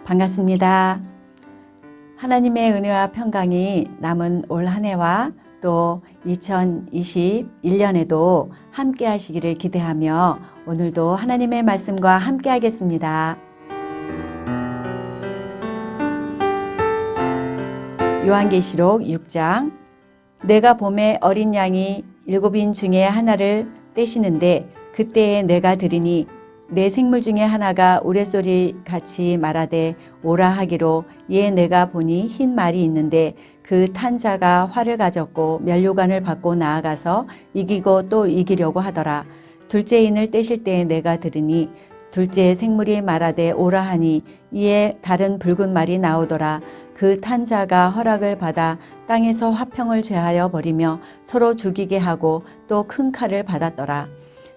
반갑습니다. 하나님의 은혜와 평강이 남은 올 한 해와 또 2021년에도 함께 하시기를 기대하며 오늘도 하나님의 말씀과 함께 하겠습니다. 요한계시록 6장 내가 봄에 어린 양이 7인 중에 하나를 떼시는데 그때에 내가 들으니 내 생물 중에 하나가 우레소리 같이 말하되 오라 하기로 이에 내가 보니 흰 말이 있는데 그 탄 자가 활을 가졌고 면류관을 받고 나아가서 이기고 또 이기려고 하더라. 둘째 인을 떼실 때에 내가 들으니 둘째 생물이 말하되 오라 하니 이에 다른 붉은 말이 나오더라. 그 탄 자가 허락을 받아 땅에서 화평을 제하여 버리며 서로 죽이게 하고 또 큰 칼을 받았더라.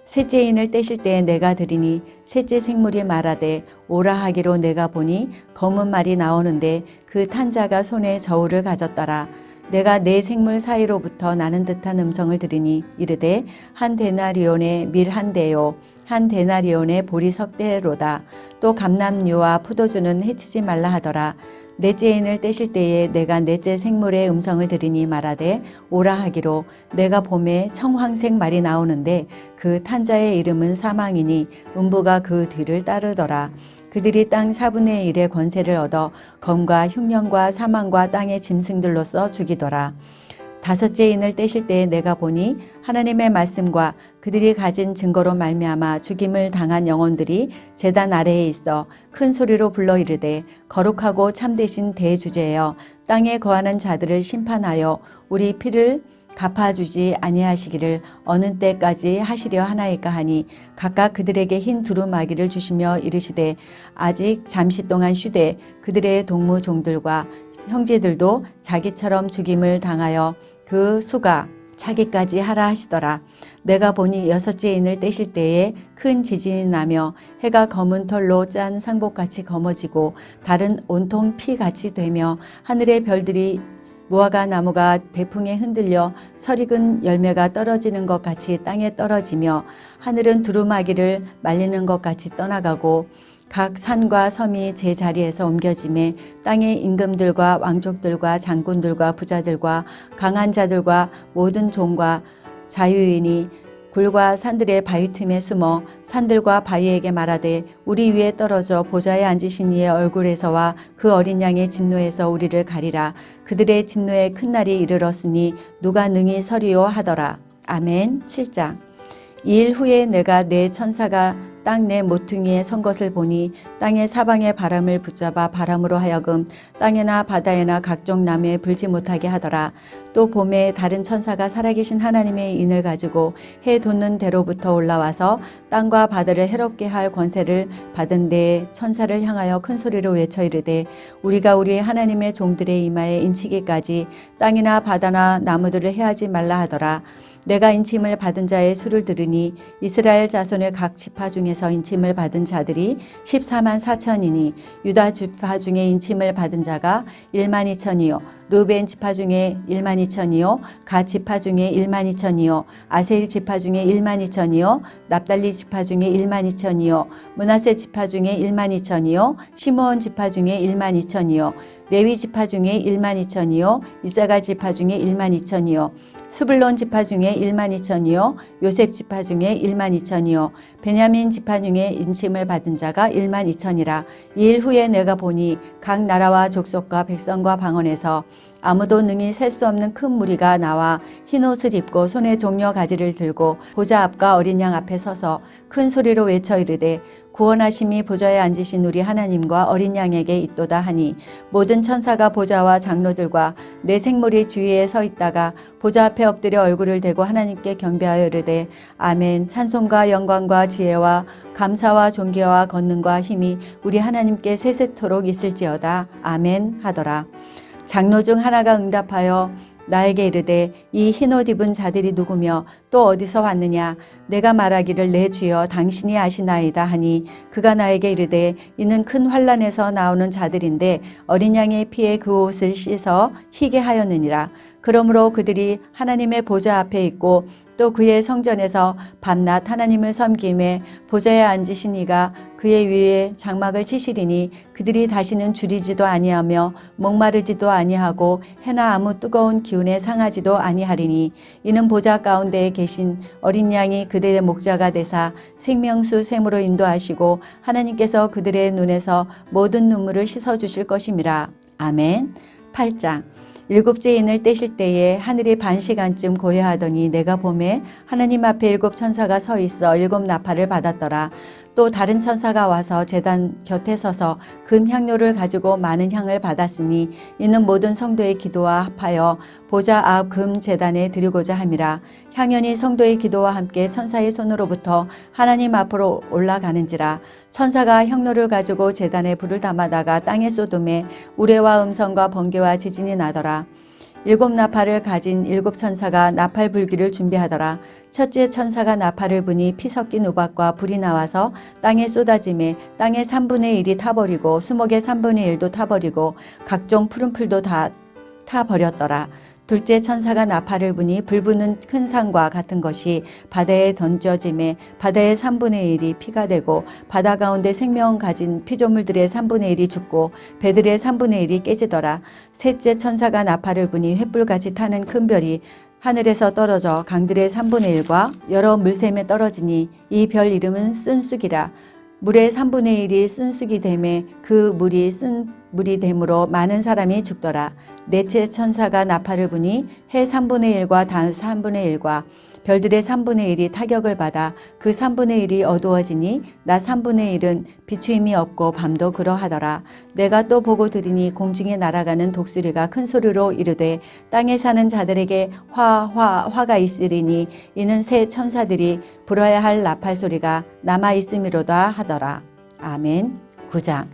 셋째 인을 떼실 때에 내가 들으니 셋째 생물이 말하되 오라 하기로 내가 보니 검은 말이 나오는데 그 탄 자가 손에 저울을 가졌더라. 내가 네 생물 사이로부터 나는 듯한 음성을 들으니 이르되 한 데나리온의 밀 한 대요 한 데나리온의 보리 석 대로다. 또 감람류와 포도주는 해치지 말라 하더라. 넷째 인을 떼실 때에 내가 넷째 생물의 음성을 들으니 말하되 오라 하기로 내가 봄에 청황색 말이 나오는데 그 탄자의 이름은 사망이니 음부가 그 뒤를 따르더라. 그들이 땅 4분의 1의 권세를 얻어 검과 흉년과 사망과 땅의 짐승들로서 죽이더라. 다섯째 인을 떼실 때에 내가 보니 하나님의 말씀과 그들이 가진 증거로 말미암아 죽임을 당한 영혼들이 제단 아래에 있어 큰 소리로 불러 이르되 거룩하고 참되신 대주제여 땅에 거하는 자들을 심판하여 우리 피를 갚아주지 아니하시기를 어느 때까지 하시려 하나이까 하니 각각 그들에게 흰 두루마기를 주시며 이르시되 아직 잠시 동안 쉬되 그들의 동무 종들과 형제들도 자기처럼 죽임을 당하여 그 수가 차기까지 하라 하시더라. 내가 보니 여섯째 인을 떼실 때에 큰 지진이 나며 해가 검은 털로 짠 상복같이 검어지고 달은 온통 피같이 되며 하늘의 별들이 무화과 나무가 대풍에 흔들려 설익은 열매가 떨어지는 것 같이 땅에 떨어지며 하늘은 두루마기를 말리는 것 같이 떠나가고 각 산과 섬이 제 자리에서 옮겨짐에 땅의 임금들과 왕족들과 장군들과 부자들과 강한 자들과 모든 종과 자유인이 굴과 산들의 바위 틈에 숨어 산들과 바위에게 말하되 우리 위에 떨어져 보좌에 앉으신 이의 얼굴에서와 그 어린 양의 진노에서 우리를 가리라. 그들의 진노의 큰 날이 이르렀으니 누가 능히 서리요 하더라. 아멘. 7장. 이 일 후에 내가 내 천사가 땅 내 모퉁이에 선 것을 보니 땅의 사방의 바람을 붙잡아 바람으로 하여금 땅에나 바다에나 각종 나무에 불지 못하게 하더라. 또 봄에 다른 천사가 살아계신 하나님의 인을 가지고 해 돋는 대로부터 올라와서 땅과 바다를 해롭게 할 권세를 받은 내 천사를 향하여 큰 소리로 외쳐 이르되 우리가 우리 하나님의 종들의 이마에 인치기까지 땅이나 바다나 나무들을 해하지 말라 하더라. 내가 인침을 받은 자의 수를 들으니 이스라엘 자손의 각 지파 중에서 인침을 받은 자들이 14만 4천이니 유다 지파 중에 인침을 받은 자가 1만 2천이요 르벤 지파 중에 1만 2천이요 갓 지파 중에 1만 2천이요 아셀 지파 중에 1만 2천이요 납달리 지파 중에 1만 2천이요 므낫세 지파 중에 1만 2천이요 시므온 지파 중에 1만 2천이요 레위 지파 중에 1만 2천이요 이사갈 지파 중에 1만 2천이요 스불론 지파 중에 1만 2천이요 요셉 지파 중에 1만 2천이요 베냐민 지파 중에 인침을 받은 자가 1만 2천이라. 이 일 후에 내가 보니 각 나라와 족속과 백성과 방언에서 아무도 능히 셀 수 없는 큰 무리가 나와 흰 옷을 입고 손에 종려 가지를 들고 보좌 앞과 어린 양 앞에 서서 큰 소리로 외쳐 이르되 구원하심이 보좌에 앉으신 우리 하나님과 어린 양에게 있도다 하니 모든 천사가 보좌와 장로들과 내 생물이 주위에 서 있다가 보좌 앞에 엎드려 얼굴을 대고 하나님께 경배하여 이르되 아멘. 찬송과 영광과 지혜와 감사와 존귀와 권능과 힘이 우리 하나님께 세세토록 있을지어다. 아멘 하더라. 장로 중 하나가 응답하여 나에게 이르되 이 흰옷 입은 자들이 누구며 또 어디서 왔느냐. 내가 말하기를 내 주여 당신이 아시나이다 하니 그가 나에게 이르되 이는 큰 환난에서 나오는 자들인데 어린 양의 피에 그 옷을 씻어 희게 하였느니라. 그러므로 그들이 하나님의 보좌 앞에 있고 또 그의 성전에서 밤낮 하나님을 섬김에 보좌에 앉으신 이가 그의 위에 장막을 치시리니 그들이 다시는 줄이지도 아니하며 목마르지도 아니하고 해나 아무 뜨거운 기운에 상하지도 아니하리니 이는 보좌 가운데에 계신 어린 양이 그들의 목자가 되사 생명수 샘으로 인도하시고 하나님께서 그들의 눈에서 모든 눈물을 씻어 주실 것임이라. 아멘. 8장. 일곱째 인을 떼실 때에 하늘이 반 시간쯤 고요하더니 내가 보매 하나님 앞에 일곱 천사가 서 있어 일곱 나팔을 받았더라. 또 다른 천사가 와서 제단 곁에 서서 금 향료를 가지고 많은 향을 받았으니 이는 모든 성도의 기도와 합하여 보좌 앞 금 제단에 드리고자 함이라. 향연이 성도의 기도와 함께 천사의 손으로부터 하나님 앞으로 올라가는지라. 천사가 향료를 가지고 제단에 불을 담아다가 땅에 쏟음에 우레와 음성과 번개와 지진이 나더라. 일곱 나팔을 가진 일곱 천사가 나팔 불기를 준비하더라. 첫째 천사가 나팔을 부니 피 섞인 우박과 불이 나와서 땅에 쏟아짐에 땅의 3분의 1이 타버리고 수목의 3분의 1도 타버리고 각종 푸른 풀도 다 타버렸더라. 둘째 천사가 나팔을 부니 불 부는 큰 산과 같은 것이 바다에 던져짐에 바다의 3분의 1이 피가 되고 바다 가운데 생명 가진 피조물들의 3분의 1이 죽고 배들의 3분의 1이 깨지더라. 셋째 천사가 나팔을 부니 횃불같이 타는 큰 별이 하늘에서 떨어져 강들의 3분의 1과 여러 물샘에 떨어지니 이 별 이름은 쓴쑥이라. 물의 3분의 1이 쓴쑥이 되매 그 물이 쓴 물이 되므로 많은 사람이 죽더라. 넷째 천사가 나팔을 부니 해 3분의 1과 단 3분의 1과 별들의 3분의 1이 타격을 받아 그 3분의 1이 어두워지니 낮 3분의 1은 비추임이 없고 밤도 그러하더라. 내가 또 보고 들으니 공중에 날아가는 독수리가 큰 소리로 이르되 땅에 사는 자들에게 화가 있으리니 이는 새 천사들이 불어야 할 나팔 소리가 남아 있음이로다 하더라. 아멘. 9장.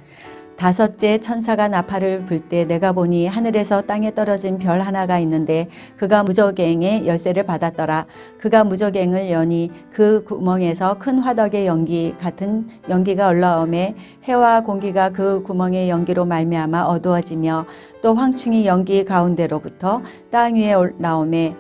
다섯째 천사가 나팔을 불 때 내가 보니 하늘에서 땅에 떨어진 별 하나가 있는데 그가 무저갱의 열쇠를 받았더라. 그가 무저갱을 여니 그 구멍에서 큰 화덕의 연기 같은 연기가 올라오매 해와 공기가 그 구멍의 연기로 말미암아 어두워지며 또 황충이 연기 가운데로부터 땅 위에 나오매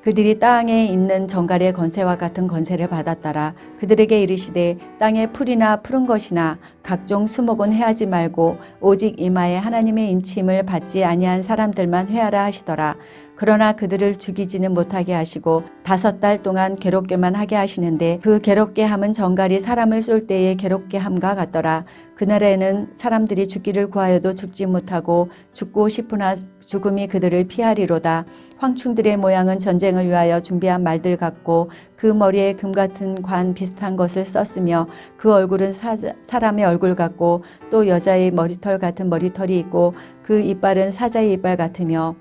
그들이 땅에 있는 정갈의 건세와 같은 건세를 받았더라. 그들에게 이르시되 땅에 풀이나 푸른 것이나 각종 수목은 해하지 말고 오직 이마에 하나님의 인침을 받지 아니한 사람들만 해하라 하시더라. 그러나 그들을 죽이지는 못하게 하시고 5달 동안 괴롭게만 하게 하시는데 그 괴롭게 함은 정갈이 사람을 쏠 때의 괴롭게 함과 같더라. 그날에는 사람들이 죽기를 구하여도 죽지 못하고 죽고 싶으나 죽음이 그들을 피하리로다. 황충들의 모양은 전쟁을 위하여 준비한 말들 같고 그 머리에 금 같은 관 비슷한 것을 썼으며 그 얼굴은 사람의 얼굴 같고 또 여자의 머리털 같은 머리털이 있고 그 이빨은 사자의 이빨 같으며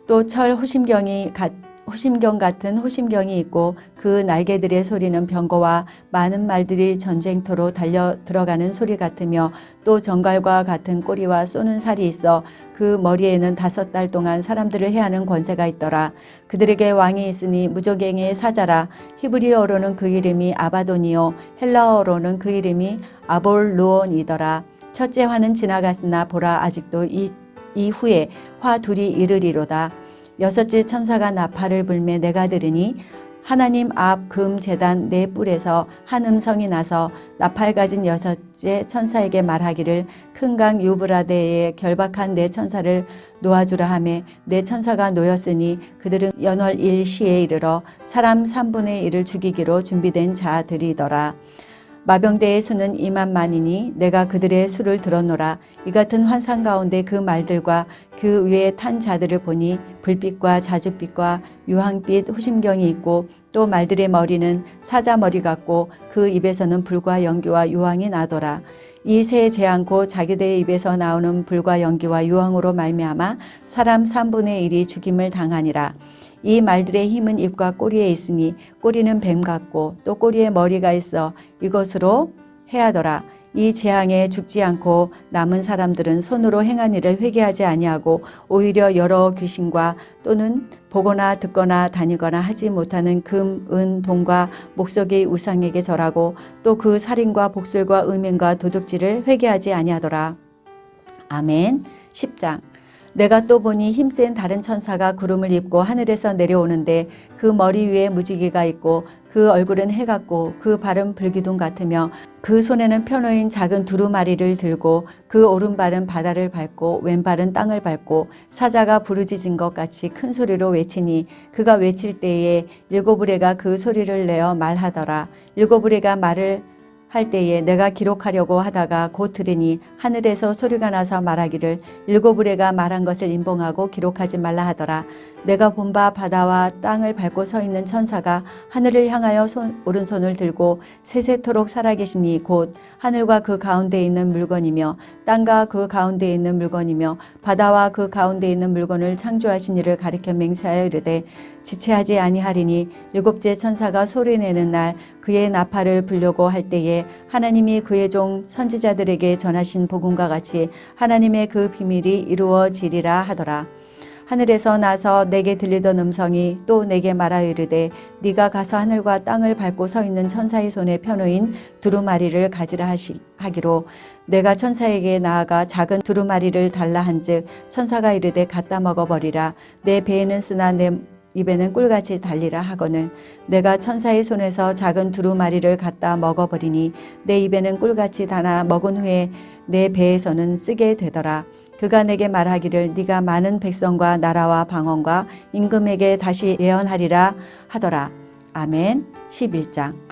또 철 호심경 같은 호심경이 있고 그 날개들의 소리는 병거와 많은 말들이 전쟁터로 달려 들어가는 소리 같으며 또 정갈과 같은 꼬리와 쏘는 살이 있어 그 머리에는 5달 동안 사람들을 해하는 권세가 있더라. 그들에게 왕이 있으니 무저갱의 사자라. 히브리어로는 그 이름이 아바돈이요 헬라어로는 그 이름이 아볼루온이더라. 첫째 화는 지나갔으나 보라 아직도 이후에 화 둘이 이르리로다. 여섯째 천사가 나팔을 불매 내가 들으니 하나님 앞 금 제단 네 뿔에서 한 음성이 나서 나팔 가진 여섯째 천사에게 말하기를 큰 강 유브라데에 결박한 네 천사를 놓아주라 하매 네 천사가 놓였으니 그들은 연월 일시에 이르러 사람 3분의 1을 죽이기로 준비된 자들이더라. 마병대의 수는 2만만이니 내가 그들의 수를 들었노라. 이 같은 환상 가운데 그 말들과 그 위에 탄 자들을 보니 불빛과 자줏빛과 유황빛 호심경이 있고 또 말들의 머리는 사자 머리 같고 그 입에서는 불과 연기와 유황이 나더라. 이 새 재앙고 자기들의 입에서 나오는 불과 연기와 유황으로 말미암아 사람 3분의 1이 죽임을 당하니라. 이 말들의 힘은 입과 꼬리에 있으니 꼬리는 뱀 같고 또 꼬리에 머리가 있어 이것으로 해하더라. 이 재앙에 죽지 않고 남은 사람들은 손으로 행한 일을 회개하지 아니하고 오히려 여러 귀신과 또는 보거나 듣거나 다니거나 하지 못하는 금, 은, 동과 목석의 우상에게 절하고 또 그 살인과 복술과 음행과 도둑질을 회개하지 아니하더라. 아멘. 10장. 내가 또 보니 힘센 다른 천사가 구름을 입고 하늘에서 내려오는데 그 머리 위에 무지개가 있고 그 얼굴은 해 같고 그 발은 불기둥 같으며 그 손에는 펴놓인 작은 두루마리를 들고 그 오른발은 바다를 밟고 왼발은 땅을 밟고 사자가 부르짖은 것 같이 큰 소리로 외치니 그가 외칠 때에 일곱 의뢰가 그 소리를 내어 말하더라. 일곱 의뢰가 말을 할 때에 내가 기록하려고 하다가 곧 들으니 하늘에서 소리가 나서 말하기를 일곱 의뢰가 말한 것을 임봉하고 기록하지 말라 하더라. 내가 본 바 바다와 땅을 밟고 서 있는 천사가 하늘을 향하여 오른손을 들고 세세토록 살아계시니 곧 하늘과 그 가운데 있는 물건이며 땅과 그 가운데 있는 물건이며 바다와 그 가운데 있는 물건을 창조하신 이를 가리켜 맹세하여 이르되 지체하지 아니하리니 일곱째 천사가 소리내는 날 그의 나팔을 불려고 할 때에 하나님이 그의 종 선지자들에게 전하신 복음과 같이 하나님의 그 비밀이 이루어지리라 하더라. 하늘에서 나서 내게 들리던 음성이 또 내게 말하여 이르되 네가 가서 하늘과 땅을 밟고 서 있는 천사의 손에 펴놓인 두루마리를 가지라 하기로 내가 천사에게 나아가 작은 두루마리를 달라 한즉 천사가 이르되 갖다 먹어버리라. 내 배에는 쓰나 내 입에는 꿀같이 달리라 하거늘 내가 천사의 손에서 작은 두루마리를 갖다 먹어버리니 내 입에는 꿀같이 달아 먹은 후에 내 배에서는 쓰게 되더라. 그가 내게 말하기를 네가 많은 백성과 나라와 방언과 임금에게 다시 예언하리라 하더라. 아멘. 11장.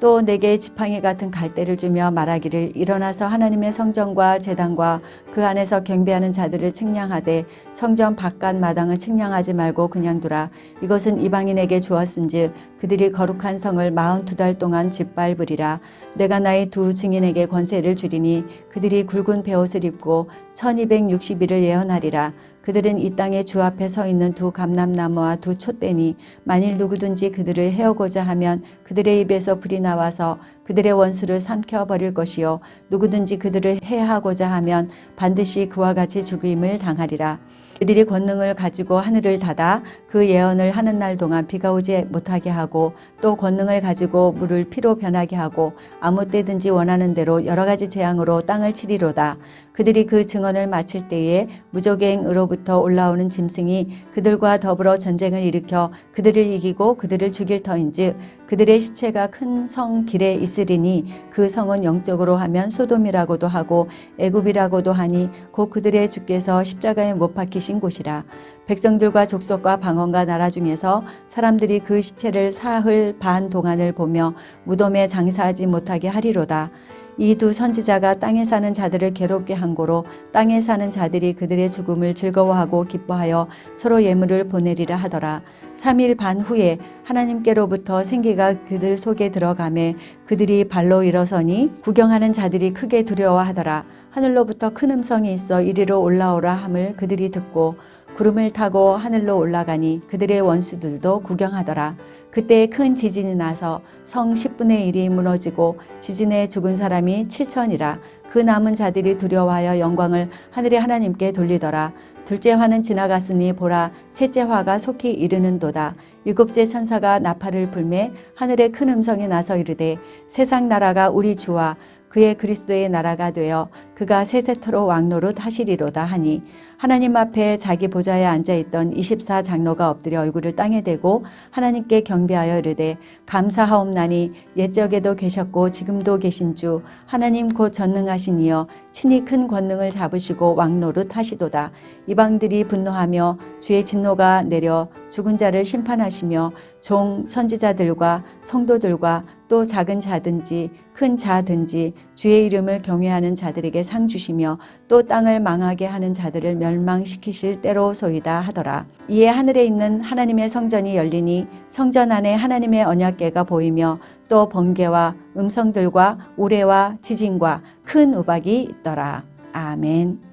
또 내게 지팡이 같은 갈대를 주며 말하기를 일어나서 하나님의 성전과 제단과 그 안에서 경배하는 자들을 측량하되 성전 바깥 마당은 측량하지 말고 그냥 두라. 이것은 이방인에게 주었은즉 그들이 거룩한 성을 42달 동안 짓밟으리라. 내가 나의 두 증인에게 권세를 주리니 그들이 굵은 베옷을 입고 1260일을 예언하리라. 그들은 이 땅의 주 앞에 서 있는 두 감람나무와 두 촛대니 만일 누구든지 그들을 해오고자 하면 그들의 입에서 불이 나와서 그들의 원수를 삼켜버릴 것이요 누구든지 그들을 해하고자 하면 반드시 그와 같이 죽임을 당하리라. 그들이 권능을 가지고 하늘을 닫아 그 예언을 하는 날 동안 비가 오지 못하게 하고 또 권능을 가지고 물을 피로 변하게 하고 아무 때든지 원하는 대로 여러 가지 재앙으로 땅을 치리로다. 그들이 그 증언을 마칠 때에 무적행으로부터 올라오는 짐승이 그들과 더불어 전쟁을 일으켜 그들을 이기고 그들을 죽일 터인즉 그들의 시체가 큰 성 길에 있으리니 그 성은 영적으로 하면 소돔이라고도 하고 애굽이라고도 하니 곧 그들의 주께서 십자가에 못 박히신 곳이라. 백성들과 족속과 방언과 나라 중에서 사람들이 그 시체를 사흘 반 동안을 보며 무덤에 장사하지 못하게 하리로다. 이 두 선지자가 땅에 사는 자들을 괴롭게 한 고로 땅에 사는 자들이 그들의 죽음을 즐거워하고 기뻐하여 서로 예물을 보내리라 하더라. 3일 반 후에 하나님께로부터 생기가 그들 속에 들어가매 그들이 발로 일어서니 구경하는 자들이 크게 두려워하더라. 하늘로부터 큰 음성이 있어 이리로 올라오라 함을 그들이 듣고 구름을 타고 하늘로 올라가니 그들의 원수들도 구경하더라. 그때 큰 지진이 나서 성 10분의 1이 무너지고 지진에 죽은 사람이 7천이라. 그 남은 자들이 두려워하여 영광을 하늘의 하나님께 돌리더라. 둘째 화는 지나갔으니 보라 셋째 화가 속히 이르는도다. 일곱째 천사가 나팔을 불매 하늘에 큰 음성이 나서 이르되 세상 나라가 우리 주와 그의 그리스도의 나라가 되어 그가 세세토록 왕노릇 하시리로다 하니 하나님 앞에 자기 보좌에 앉아있던 24장로가 엎드려 얼굴을 땅에 대고 하나님께 경배하여 이르되 감사하옵나니 옛적에도 계셨고 지금도 계신 주 하나님 곧 전능하신 이여 친히 큰 권능을 잡으시고 왕노릇 하시도다. 이방들이 분노하며 주의 진노가 내려 죽은 자를 심판하시며 종 선지자들과 성도들과 또 작은 자든지 큰 자든지 주의 이름을 경외하는 자들에게 상 주시며 또 땅을 망하게 하는 자들을 멸망시키실 때로소이다 하더라. 이에 하늘에 있는 하나님의 성전이 열리니 성전 안에 하나님의 언약궤가 보이며 또 번개와 음성들과 우레와 지진과 큰 우박이 있더라. 아멘.